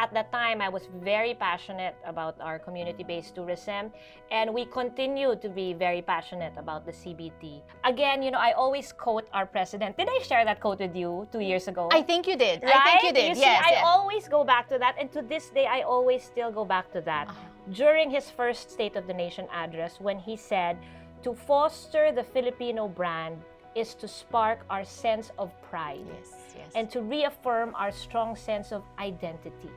at that time, I was very passionate about our community-based tourism, and we continue to be very passionate about the CBT. Again, you know, I always quote our president. Did I share that quote with you 2 years ago? I think you did. Right? I think you did. You see, yes, I yes. always go back to that, and to this day, I always still go back to that. During his first State of the Nation address, when he said, to foster the Filipino brand is to spark our sense of pride. Yes, yes. And to reaffirm our strong sense of identity.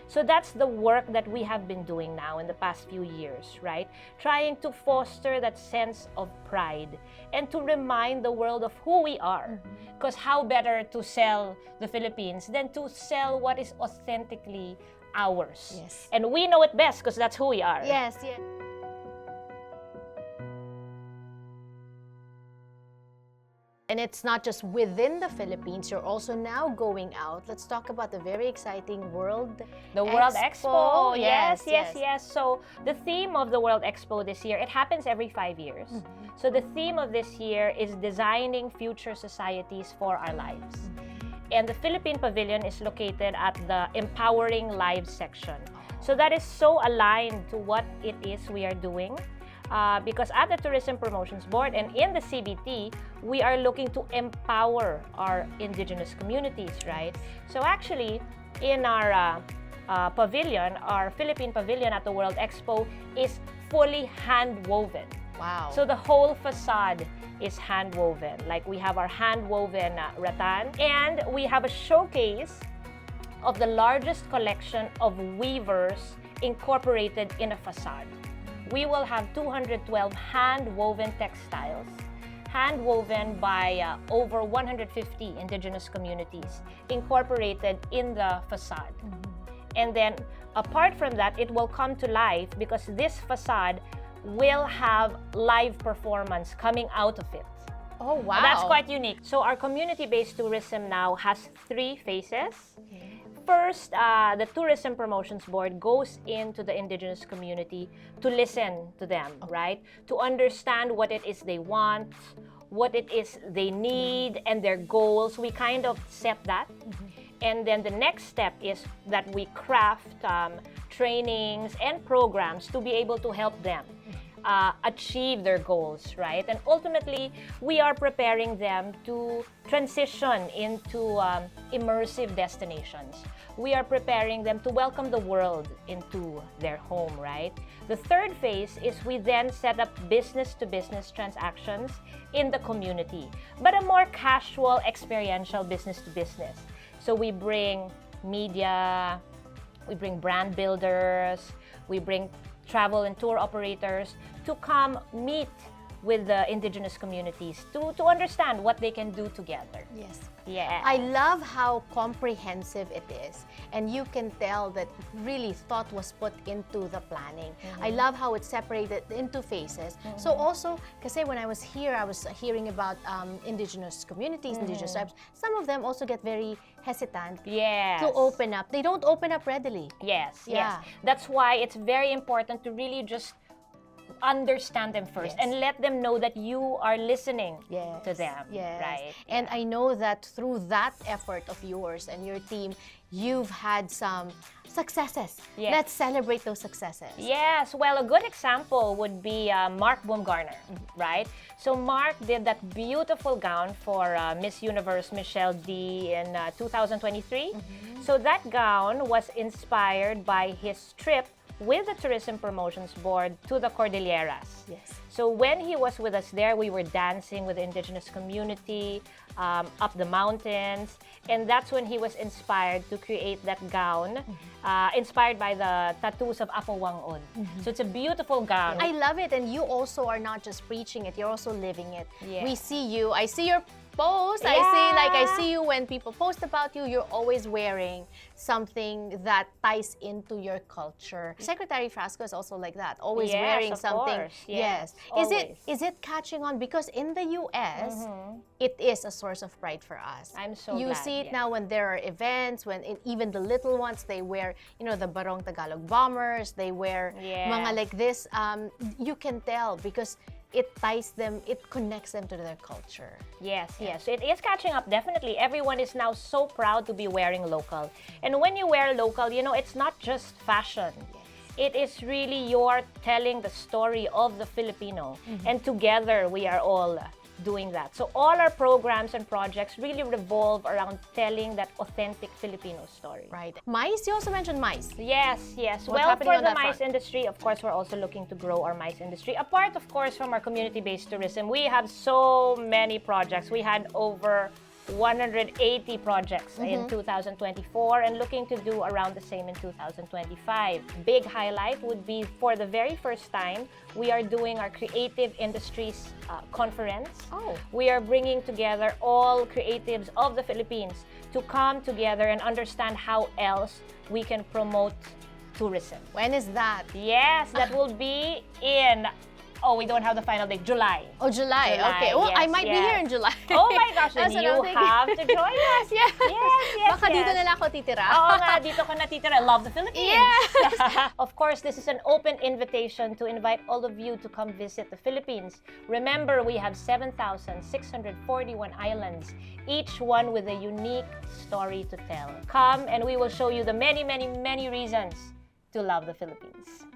So that's the work that we have been doing now in the past few years, right? Trying to foster that sense of pride and to remind the world of who we are. Because how better to sell the Philippines than to sell what is authentically ours? Yes. And we know it best because that's who we are. Yes, yes. And it's not just within the Philippines, you're also now going out. Let's talk about the very exciting World Expo. Yes, yes, yes. yes. So the theme of the World Expo this year, it happens every 5 years. So the theme of this year is designing future societies for our lives. And the Philippine Pavilion is located at the Empowering Lives section. So that is so aligned to what it is we are doing. Because at the Tourism Promotions Board and in the CBT, we are looking to empower our indigenous communities, right? So actually, in our pavilion, our Philippine Pavilion at the World Expo is fully hand-woven. Wow. So the whole facade is hand-woven. Like we have our hand-woven rattan, and we have a showcase of the largest collection of weavers incorporated in a facade. We will have 212 hand-woven textiles, hand-woven by over 150 indigenous communities, incorporated in the facade. And then, apart from that, it will come to life because this facade will have live performance coming out of it. Oh, wow. That's quite unique. So our community-based tourism now has 3 phases. First, the Tourism Promotions Board goes into the indigenous community to listen to them, right? To understand what it is they want, what it is they need, and their goals. We kind of set that. And then the next step is that we craft trainings and programs to be able to help them achieve their goals, right? And ultimately, we are preparing them to transition into immersive destinations. We are preparing them to welcome the world into their home, right? The third phase is we then set up business-to-business transactions in the community, but a more casual, experiential business-to-business. So we bring media, we bring brand builders, we bring travel and tour operators to come meet with the indigenous communities to understand what they can do together. Yes. Yeah. I love how comprehensive it is, and you can tell that really thought was put into the planning. I love how it's separated into phases. So also, kasi when I was here, I was hearing about indigenous communities, indigenous tribes. Some of them also get very hesitant Yes. to open up. They don't open up readily. Yes, Yeah. yes. That's why it's very important to really just understand them first and let them know that you are listening to them, right? And I know that through that effort of yours and your team, you've had some successes. Yes. Let's celebrate those successes. Yes, well, a good example would be Mark Baumgartner, right? So Mark did that beautiful gown for Miss Universe Michelle D in 2023. So that gown was inspired by his trip with the Tourism Promotions Board to the Cordilleras. Yes. So when he was with us there, we were dancing with the indigenous community up the mountains, and that's when he was inspired to create that gown, inspired by the tattoos of Apo Wang-on. So it's a beautiful gown. I love it, and you also are not just preaching it, you're also living it. Yeah. We see you, I see your post, Yeah. I see you when people post about you, you're always wearing something that ties into your culture. Secretary Frasco is also like that, always Yes, wearing of something. course. Yes. Always. Is it catching on? Because in the US, it is a source of pride for us. I'm so You glad, see it yes. now when there are events, when even the little ones, they wear, the Barong Tagalog bombers, they wear Yes. mga like this. You can tell because it ties them, it connects them to their culture. Yes, yes. It is catching up, definitely. Everyone is now so proud to be wearing local. And when you wear local, you know, it's not just fashion. It is really you're telling the story of the Filipino. And together, we are all doing that. So all our programs and projects really revolve around telling that authentic Filipino story. Right. Mice, you also mentioned mice. Yes, yes. What's well, happening for on the that mice front? industry, of course, we're also looking to grow our mice industry. Apart, of course, from our community-based tourism, we have so many projects. We had over 180 projects in 2024 and looking to do around the same in 2025. Big highlight would be for the very first time, we are doing our creative industries conference. Oh. We are bringing together all creatives of the Philippines to come together and understand how else we can promote tourism. When is that? Yes, that will be in, we don't have the final date, July. Oh, July. July, Okay. Well, I yes, might be yes. here in July. Oh my gosh, then That's what you I'm thinking. have to join us. Yes. Yes. Baka dito na lang ako titira. Oo nga, dito ka natitira. I love the Philippines. Yes. Of course, this is an open invitation to invite all of you to come visit the Philippines. Remember, we have 7,641 islands, each one with a unique story to tell. Come and we will show you the many, many, many reasons to love the Philippines.